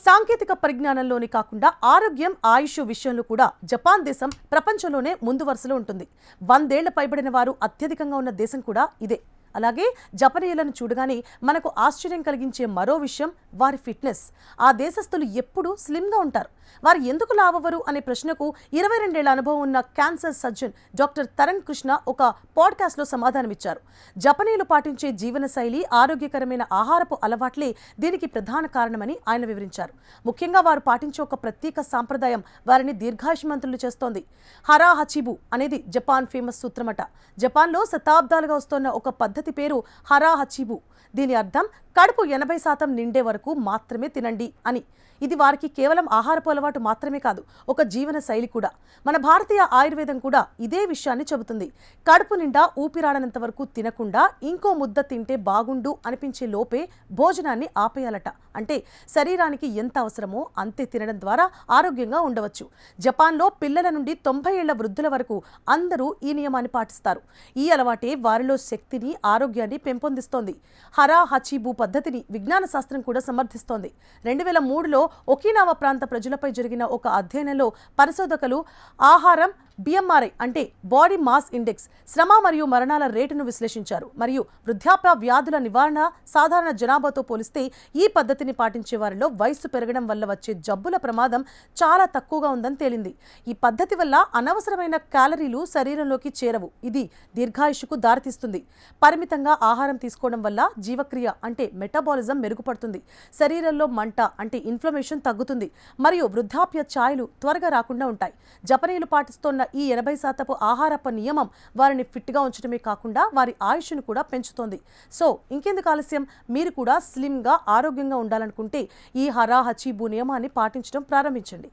సాంకేతిక పరిజ్ఞానంలోనే కాకుండా ఆరోగ్యం, ఆయుష్ విషయంలో కూడా జపాన్ దేశం ప్రపంచంలోనే ముందు వరుసలో ఉంటుంది. 100 ఏళ్ల పైబడిన వారు అత్యధికంగా ఉన్న దేశం కూడా ఇదే. అలాగే జపనీయులను చూడగానే మనకు ఆశ్చర్యం కలిగించే మరో విషయం వారి ఫిట్నెస్. ఆ దేశస్థులు ఎప్పుడూ స్లిమ్గా ఉంటారు. వారు ఎందుకు లావవరు అనే ప్రశ్నకు 22 ఏళ్ల అనుభవం ఉన్న క్యాన్సర్ సర్జన్ డాక్టర్ తరణ్ కృష్ణ ఒక పాడ్కాస్ట్లో సమాధానమిచ్చారు. జపనీయులు పాటించే జీవనశైలి, ఆరోగ్యకరమైన ఆహారపు అలవాట్లే దీనికి ప్రధాన కారణమని ఆయన వివరించారు. ముఖ్యంగా వారు పాటించే ఒక ప్రత్యేక సాంప్రదాయం వారిని దీర్ఘాయుష్మంతులు చేస్తోంది. హరా హచిబు అనేది జపాన్ ఫేమస్ సూత్రమట. జపాన్లో శతాబ్దాలుగా వస్తున్న ఒక పద్ధతి పేరు హరా హచిబు. దీని అర్థం కడుపు 80% నిండే వరకు మాత్రమే తినండి అని. ఇది వారికి కేవలం ఆహారపు అలవాటు మాత్రమే కాదు, ఒక జీవన శైలి కూడా. మన భారతీయ ఆయుర్వేదం కూడా ఇదే విషయాన్ని చెబుతుంది. కడుపు నిండా ఊపిరాడనంత వరకు తినకుండా ఇంకో ముద్ద తింటే బాగుండు అనిపించే లోపే భోజనాన్ని ఆపేయాలట. అంటే శరీరానికి ఎంత అవసరమో అంతే తినడం ద్వారా ఆరోగ్యంగా ఉండవచ్చు. జపాన్లో పిల్లల నుండి 90 ఏళ్ల వృద్ధుల వరకు అందరూ ఈ నియమాన్ని పాటిస్తారు. ఈ అలవాటే వారిలో శక్తిని, ఆరోగ్యాన్ని పెంపొందిస్తోంది. హరా హచిబు పద్ధతిని విజ్ఞాన శాస్త్రం కూడా సమర్థిస్తోంది. 2003లో ఒకినావా ప్రాంత ప్రజలపై జరిగిన ఒక అధ్యయనంలో పరిశోధకులు ఆహారం, బిఎంఆర్ఐ అంటే బాడీ మాస్ ఇండెక్స్, శ్రమ మరియు మరణాల రేటును విశ్లేషించారు. మరియు వృద్ధాప్య వ్యాధుల నివారణ సాధారణ జనాభాతో పోలిస్తే ఈ పద్ధతిని పాటించే వారిలో వయస్సు పెరగడం వల్ల వచ్చే జబ్బుల ప్రమాదం చాలా తక్కువగా ఉందని తేలింది. ఈ పద్ధతి వల్ల అనవసరమైన క్యాలరీలు శరీరంలోకి చేరవు. ఇది దీర్ఘాయుషుకు దారితీస్తుంది. పరిమితంగా ఆహారం తీసుకోవడం వల్ల జీవక్రియ అంటే మెటబాలిజం మెరుగుపడుతుంది. శరీరంలో మంట అంటే ఇన్ఫ్లమేషన్ తగ్గుతుంది. మరియు వృద్ధాప్య ఛాయలు త్వరగా రాకుండా ఉంటాయి. జపనీయులు పాటిస్తున్న ఈ 80% ఆహారపు నియమం వారిని ఫిట్గా ఉంచడమే కాకుండా వారి ఆయుష్ను కూడా పెంచుతోంది. సో ఇంకెందుకు ఆలస్యం? మీరు కూడా స్లిమ్గా, ఆరోగ్యంగా ఉండాలనుకుంటే ఈ హరా హచిబు నియమాన్ని పాటించడం ప్రారంభించండి.